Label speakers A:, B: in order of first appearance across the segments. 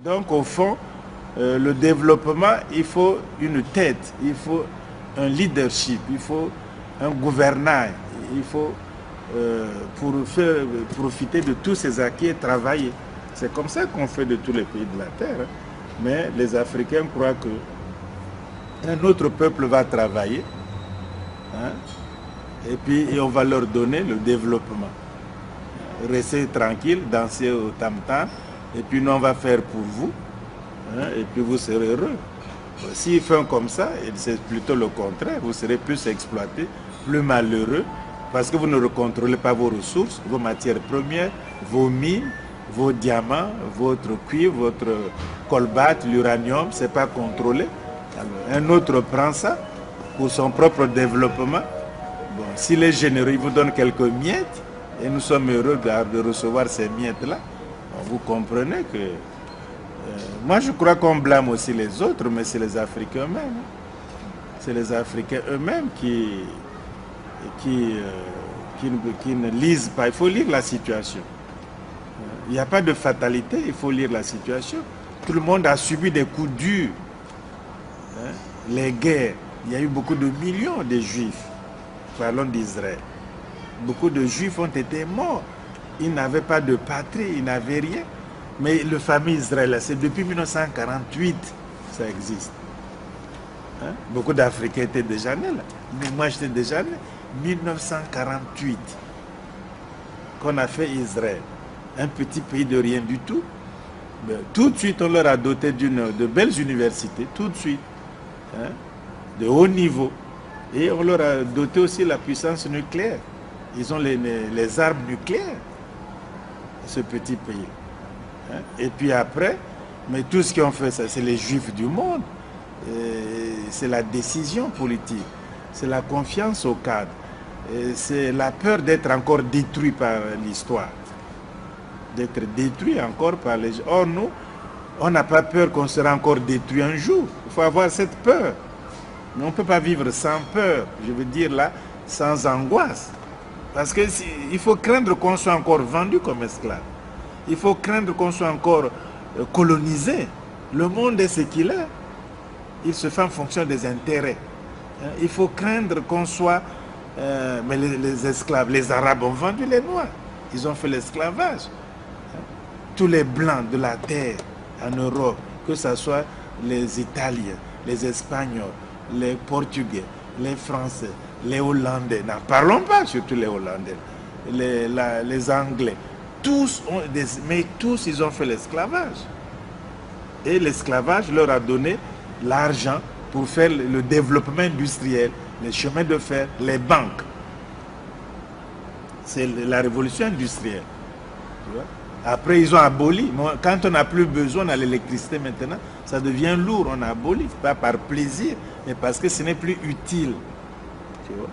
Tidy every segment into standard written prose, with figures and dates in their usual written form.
A: Donc au fond, le développement, il faut une tête, il faut un leadership, il faut un gouvernail, il faut pour faire profiter de tous ces acquis et travailler. C'est comme ça qu'on fait de tous les pays de la Terre. Hein. Mais les Africains croient que un autre peuple va travailler, hein, et puis on va leur donner le développement. Restez tranquille, dansez au tam-tam, et puis nous on va faire pour vous, hein, et puis vous serez heureux. S'ils font comme ça, c'est plutôt le contraire, vous serez plus exploité, plus malheureux, parce que vous ne contrôlez pas vos ressources, vos matières premières, vos mines, vos diamants, votre cuivre, votre colbate, l'uranium, ce n'est pas contrôlé. Alors, un autre prend ça pour son propre développement. Bon, s'il est généreux, il vous donne quelques miettes, et nous sommes heureux de recevoir ces miettes-là. Bon, vous comprenez que... moi, je crois qu'on blâme aussi les autres, mais c'est les Africains eux-mêmes. C'est les Africains eux-mêmes qui ne lisent pas. Il faut lire la situation. Il n'y a pas de fatalité, il faut lire la situation. Tout le monde a subi des coups durs. Hein? Les guerres, il y a eu beaucoup de millions de Juifs. Parlons d'Israël. Beaucoup de Juifs ont été morts. Ils n'avaient pas de patrie, ils n'avaient rien. Mais le famille Israël, c'est depuis 1948 ça existe. Hein? Beaucoup d'Africains étaient déjà nés là. Mais moi j'étais déjà né. 1948 qu'on a fait Israël. Un petit pays de rien du tout. Mais tout de suite on leur a doté de belles universités, tout de suite. Hein? De haut niveau. Et on leur a doté aussi la puissance nucléaire. Ils ont les armes nucléaires, ce petit pays. Hein? Et puis après, mais tout ce qu'ils ont fait, c'est les Juifs du monde. C'est la décision politique. C'est la confiance au cadre. C'est la peur d'être encore détruit par l'histoire. D'être détruit encore par les gens. Or, nous, on n'a pas peur qu'on sera encore détruit un jour. Il faut avoir cette peur. Mais on ne peut pas vivre sans peur. Je veux dire là, sans angoisse. Parce qu'il faut craindre qu'on soit encore vendu comme esclave. Il faut craindre qu'on soit encore colonisé. Le monde est ce qu'il est. Il se fait en fonction des intérêts. Il faut craindre qu'on soit... mais les esclaves, les Arabes ont vendu les Noirs. Ils ont fait l'esclavage. Tous les Blancs de la terre en Europe, que ce soit les Italiens, les Espagnols, les Portugais, les Français, les Hollandais, n'en parlons pas, surtout les Hollandais, les Anglais, mais tous ils ont fait l'esclavage. Et l'esclavage leur a donné l'argent pour faire le développement industriel, les chemins de fer, les banques. C'est la révolution industrielle. Tu vois? Après, ils ont aboli. Quand on n'a plus besoin de l'électricité maintenant, ça devient lourd. On a aboli, pas par plaisir, mais parce que ce n'est plus utile. Tu vois?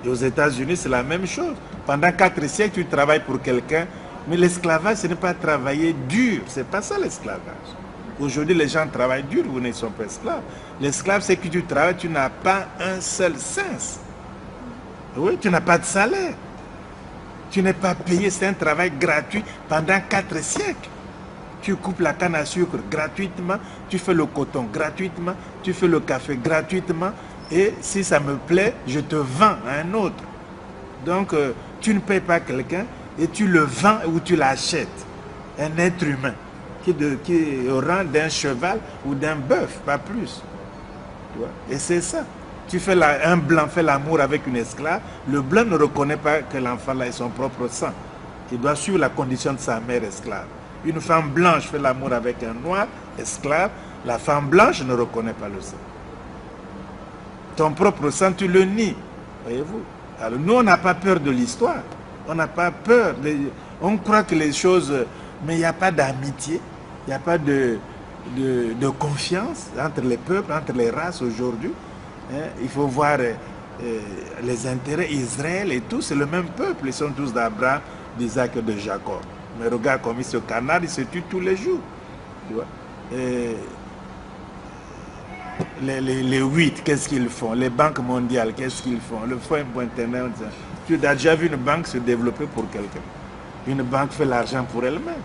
A: Et aux États-Unis, c'est la même chose. Pendant 4 siècles, tu travailles pour quelqu'un, mais l'esclavage, ce n'est pas travailler dur. C'est pas ça l'esclavage. Aujourd'hui, les gens travaillent dur, vous ne sont pas esclaves. L'esclave, c'est que tu travailles, tu n'as pas un seul sens. Oui, tu n'as pas de salaire. Tu n'es pas payé, c'est un travail gratuit pendant 4 siècles. Tu coupes la canne à sucre gratuitement, tu fais le coton gratuitement, tu fais le café gratuitement, et si ça me plaît, je te vends à un autre. Donc, tu ne payes pas quelqu'un et tu le vends ou tu l'achètes. Un être humain qui est au rang d'un cheval ou d'un bœuf, pas plus. Tu vois? Et c'est ça. Tu fais un blanc fait l'amour avec une esclave, le blanc ne reconnaît pas que l'enfant là est son propre sang. Il doit suivre la condition de sa mère esclave. Une femme blanche fait l'amour avec un noir esclave, la femme blanche ne reconnaît pas le sang. Ton propre sang, tu le nies. Voyez-vous? Alors nous, on n'a pas peur de l'histoire. On n'a pas peur. On croit que les choses... Mais il n'y a pas d'amitié, il n'y a pas de confiance entre les peuples, entre les races aujourd'hui. Il faut voir les intérêts. Israël et tout, c'est le même peuple. Ils sont tous d'Abraham, d'Isaac et de Jacob. Mais regarde comme ils se canardent, ils se tuent tous les jours. Tu vois? Les 8, qu'est-ce qu'ils font? Les banques mondiales, qu'est-ce qu'ils font? Le Fonds international. Tu as déjà vu une banque se développer pour quelqu'un? Une banque fait l'argent pour elle-même.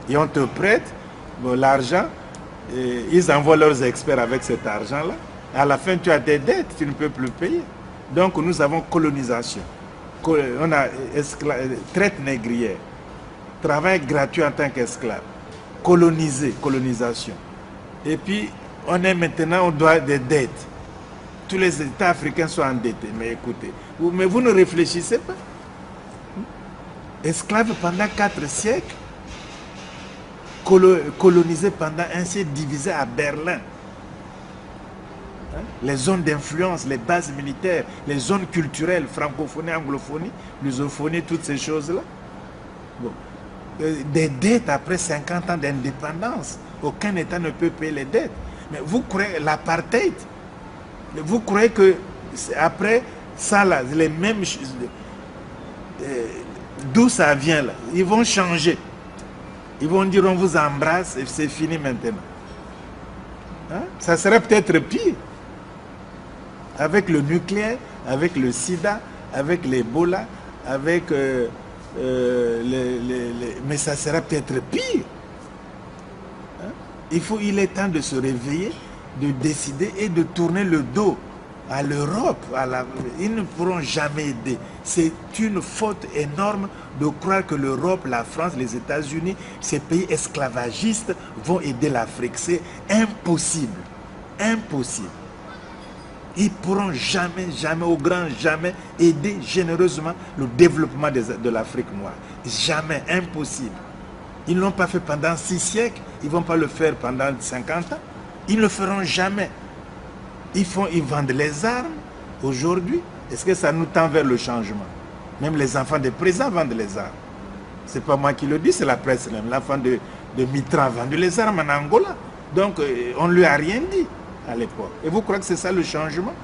A: Et on te prête, Bon, l'argent, ils envoient leurs experts avec cet argent-là. À la fin, tu as des dettes, tu ne peux plus payer. Donc, nous avons colonisation. On a traite négrière, travail gratuit en tant qu'esclave, colonisation. Et puis, on doit des dettes. Tous les États africains sont endettés. Mais écoutez, mais vous ne réfléchissez pas. Esclaves pendant 4 siècles, colonisés pendant un siècle, divisés à Berlin. Les zones d'influence, les bases militaires, les zones culturelles, francophonie, anglophonie, lusophonie, toutes ces choses-là. Bon. Des dettes après 50 ans d'indépendance. Aucun État ne peut payer les dettes. Mais vous croyez l'apartheid? Vous croyez que après ça, là, les mêmes choses, d'où ça vient là? Ils vont changer. Ils vont dire on vous embrasse et c'est fini maintenant. Hein? Ça serait peut-être pire. Avec le nucléaire, avec le sida, avec l'Ebola, avec mais ça sera peut-être pire. Hein? Il est temps de se réveiller, de décider et de tourner le dos à l'Europe. Ils ne pourront jamais aider. C'est une faute énorme de croire que l'Europe, la France, les États-Unis, ces pays esclavagistes vont aider l'Afrique. C'est impossible. Impossible. Ils ne pourront jamais, au grand jamais, aider généreusement le développement de l'Afrique noire. Jamais, impossible. Ils ne l'ont pas fait pendant 6 siècles, ils ne vont pas le faire pendant 50 ans. Ils ne le feront jamais. Ils vendent les armes aujourd'hui. Est-ce que ça nous tend vers le changement? Même les enfants des présents vendent les armes. Ce n'est pas moi qui le dis, c'est la presse même. L'enfant de Mitterrand a vendu les armes en Angola. Donc, on ne lui a rien dit à l'époque. Et vous croyez que c'est ça le changement?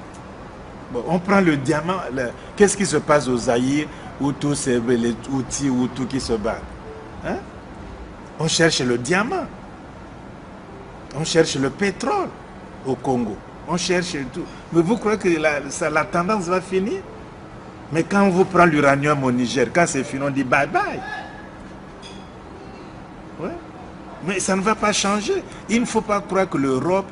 A: Bon, on prend le diamant. Qu'est-ce qui se passe au Zaïre où tous ces les outils ou tout qui se battent? Hein? On cherche le diamant. On cherche le pétrole au Congo. On cherche tout. Mais vous croyez que la tendance va finir? Mais quand on vous prend l'uranium au Niger, quand c'est fini, on dit bye bye. Ouais. Mais ça ne va pas changer. Il ne faut pas croire que l'Europe,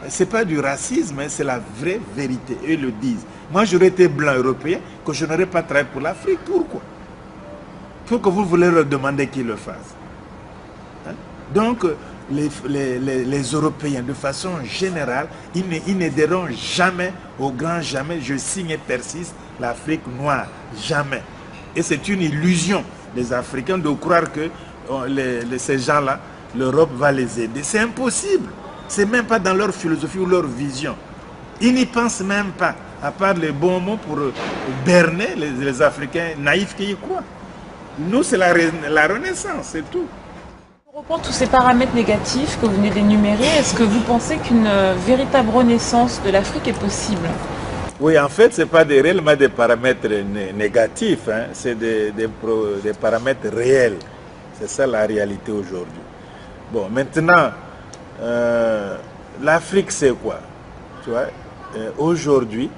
A: ce n'est pas du racisme, c'est la vraie vérité. Eux le disent. Moi, j'aurais été blanc européen, que je n'aurais pas travaillé pour l'Afrique. Pourquoi? Pour que vous voulez leur demander qu'ils le fassent. Hein? Donc, les Européens, de façon générale, ils n'aideront jamais, au grand jamais, je signe et persiste, l'Afrique noire. Jamais. Et c'est une illusion des Africains de croire que ces gens-là, l'Europe va les aider. C'est impossible. Ce n'est même pas dans leur philosophie ou leur vision. Ils n'y pensent même pas, à part les bons mots pour berner les Africains naïfs qui y croient. Nous, c'est la Renaissance, c'est tout.
B: Pour reprendre tous ces paramètres négatifs que vous venez d'énumérer, est-ce que vous pensez qu'une véritable renaissance de l'Afrique est possible?
A: Oui, en fait, ce n'est pas réellement des paramètres négatifs, hein. C'est des paramètres réels. C'est ça la réalité aujourd'hui. Bon, maintenant, l'Afrique, c'est quoi? Tu vois, aujourd'hui,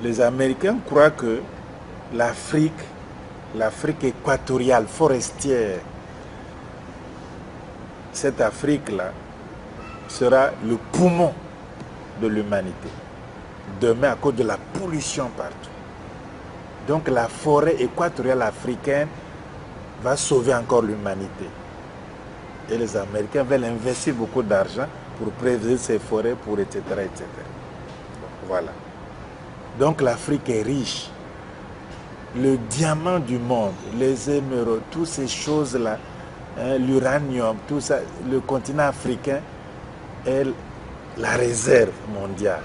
A: les Américains croient que l'Afrique équatoriale, forestière, cette Afrique-là sera le poumon de l'humanité. Demain, à cause de la pollution partout. Donc la forêt équatoriale africaine va sauver encore l'humanité. Et les Américains veulent investir beaucoup d'argent pour préserver ces forêts, pour etc. etc. Bon, voilà. Donc l'Afrique est riche. Le diamant du monde, les émeraudes, toutes ces choses-là, hein, l'uranium, tout ça, le continent africain est la réserve mondiale,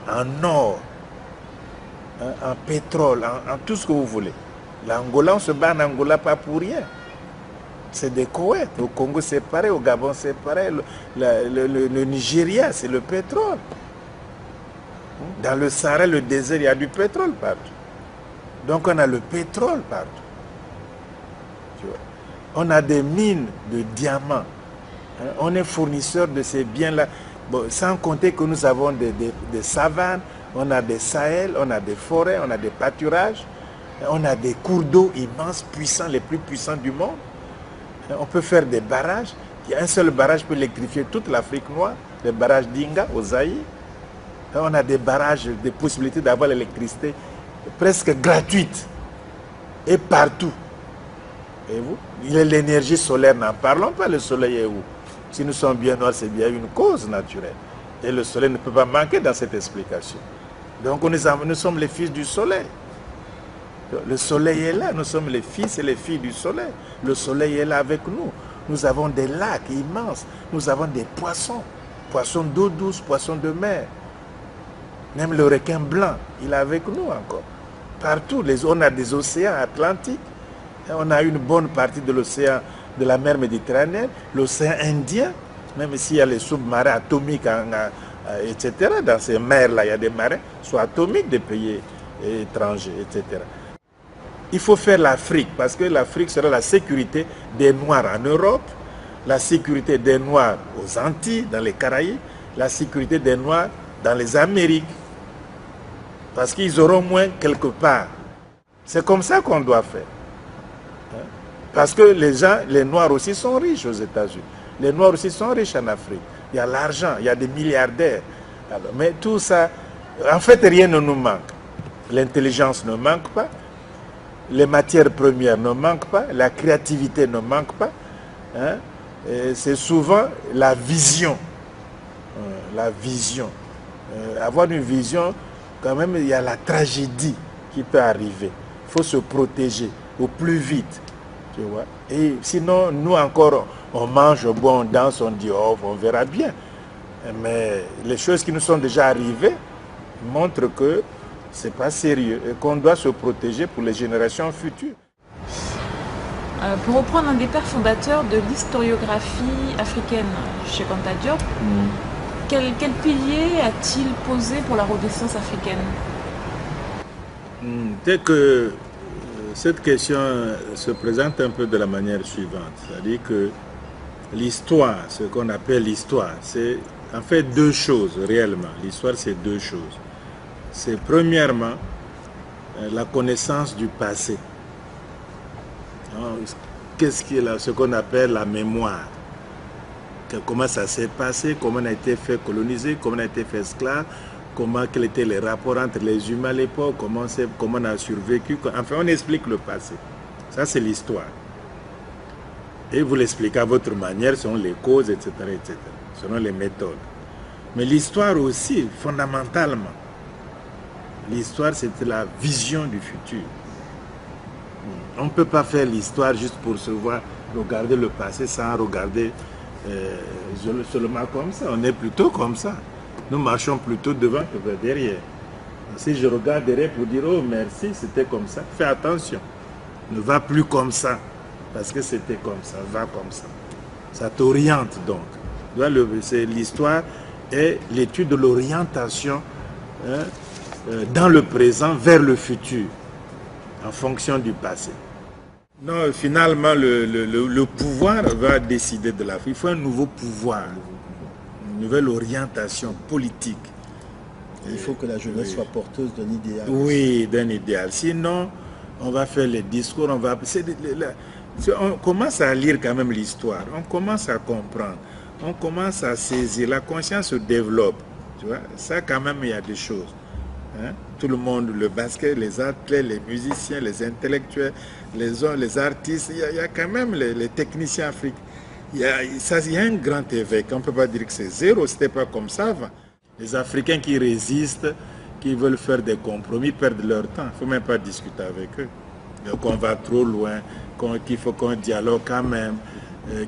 A: en or, hein, en pétrole, en tout ce que vous voulez. L'Angola, on se bat en Angola pas pour rien. C'est des Koweït. Au Congo, c'est pareil. Au Gabon, c'est pareil. Le Nigeria, c'est le pétrole. Dans le Sahara, le désert, il y a du pétrole partout. Donc, on a le pétrole partout. Tu vois. On a des mines de diamants. Hein. On est fournisseur de ces biens-là. Bon, sans compter que nous avons des savanes, on a des Sahel, on a des forêts, on a des pâturages, on a des cours d'eau immenses, puissants, les plus puissants du monde. On peut faire des barrages. Il y a un seul barrage peut électrifier toute l'Afrique noire, le barrage d'Inga au Zaïre. On a des barrages, des possibilités d'avoir l'électricité presque gratuite et partout. Et vous, l'énergie solaire, n'en parlons pas, le soleil est où? Si nous sommes bien noirs, c'est bien une cause naturelle. Et le soleil ne peut pas manquer dans cette explication. Donc nous sommes les fils du soleil. Le soleil est là, nous sommes les fils et les filles du soleil. Le soleil est là avec nous. Nous avons des lacs immenses, nous avons des poissons, poissons d'eau douce, poissons de mer. Même le requin blanc, il est avec nous encore. Partout, on a des océans atlantiques, on a une bonne partie de l'océan, de la mer Méditerranée, l'océan Indien, même s'il y a les sous-marins atomiques, etc. Dans ces mers-là, il y a des marins, soit atomiques des pays étrangers, etc. Il faut faire l'Afrique, parce que l'Afrique sera la sécurité des Noirs en Europe, la sécurité des Noirs aux Antilles, dans les Caraïbes, la sécurité des Noirs dans les Amériques. Parce qu'ils auront moins quelque part. C'est comme ça qu'on doit faire. Parce que les Noirs aussi sont riches aux États-Unis. Les Noirs aussi sont riches en Afrique. Il y a l'argent, il y a des milliardaires. Alors, mais tout ça, en fait, rien ne nous manque. L'intelligence ne manque pas. Les matières premières ne manquent pas. La créativité ne manque pas. C'est souvent la vision. La vision. Avoir une vision, quand même, il y a la tragédie qui peut arriver. Il faut se protéger au plus vite. Tu vois? Et sinon, nous encore, on mange, on boit, on danse, on dit oh, on verra bien. Mais les choses qui nous sont déjà arrivées montrent que ce n'est pas sérieux et qu'on doit se protéger pour les générations futures.
B: Pour reprendre un des pères fondateurs de l'historiographie africaine, Cheikh Anta Diop, quel pilier a-t-il posé pour la renaissance africaine?
A: Dès que cette question se présente un peu de la manière suivante, c'est-à-dire que l'histoire, ce qu'on appelle l'histoire, c'est en fait deux choses réellement. L'histoire, c'est deux choses. C'est premièrement la connaissance du passé. Qu'est-ce qui est là, ce qu'on appelle la mémoire? Comment ça s'est passé, comment on a été fait coloniser, comment on a été fait esclave, quels étaient les rapports entre les humains à l'époque, comment on a survécu. Enfin, on explique le passé. Ça, c'est l'histoire. Et vous l'expliquez à votre manière, selon les causes, etc., selon les méthodes. Mais l'histoire aussi, fondamentalement, l'histoire, c'est la vision du futur. On ne peut pas faire l'histoire juste pour se voir, regarder le passé sans regarder seulement comme ça. On est plutôt comme ça. Nous marchons plutôt devant que derrière. Si je regarde derrière pour dire oh merci, c'était comme ça, fais attention. Ne va plus comme ça, parce que c'était comme ça, va comme ça. Ça t'oriente donc. C'est l'histoire et l'étude de l'orientation dans le présent vers le futur, en fonction du passé. Non, finalement, le pouvoir va décider de l'Afrique. Il faut un nouveau pouvoir, une nouvelle orientation politique.
C: Il faut que la jeunesse soit porteuse d'un idéal.
A: Oui, d'un idéal. Sinon, on va faire les discours, on commence à lire quand même l'histoire, on commence à comprendre, on commence à saisir, la conscience se développe. Tu vois, ça quand même, il y a des choses. Tout le monde, le basket, les athlètes, les musiciens, les intellectuels, les artistes, il y a quand même les techniciens africains. Il y a un grand éveil. On ne peut pas dire que c'est zéro, ce n'était pas comme ça avant. Les Africains qui résistent, qui veulent faire des compromis, perdent leur temps. Il ne faut même pas discuter avec eux. Donc on va trop loin, qu'il faut qu'on dialogue quand même,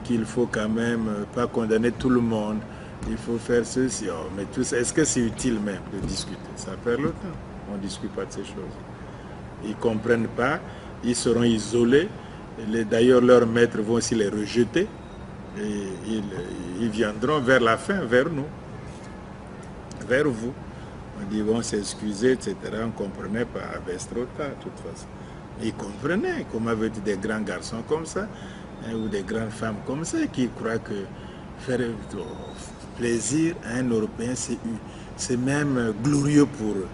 A: qu'il faut quand même pas condamner tout le monde. Il faut faire ceci. Oh, mais tout ça, est-ce que c'est utile même de discuter? Ça perd le temps. On ne discute pas de ces choses. Ils ne comprennent pas. Ils seront isolés. D'ailleurs, leurs maîtres vont aussi les rejeter. Et ils viendront vers la fin, vers nous. Vers vous. On dit, vont s'excuser, etc. On ne comprenait pas. C'est trop tard, de toute façon. Ils comprenaient. Comment veut-il des grands garçons comme ça, ou des grandes femmes comme ça, qui croient que faire plaisir à un Européen, c'est même glorieux pour eux.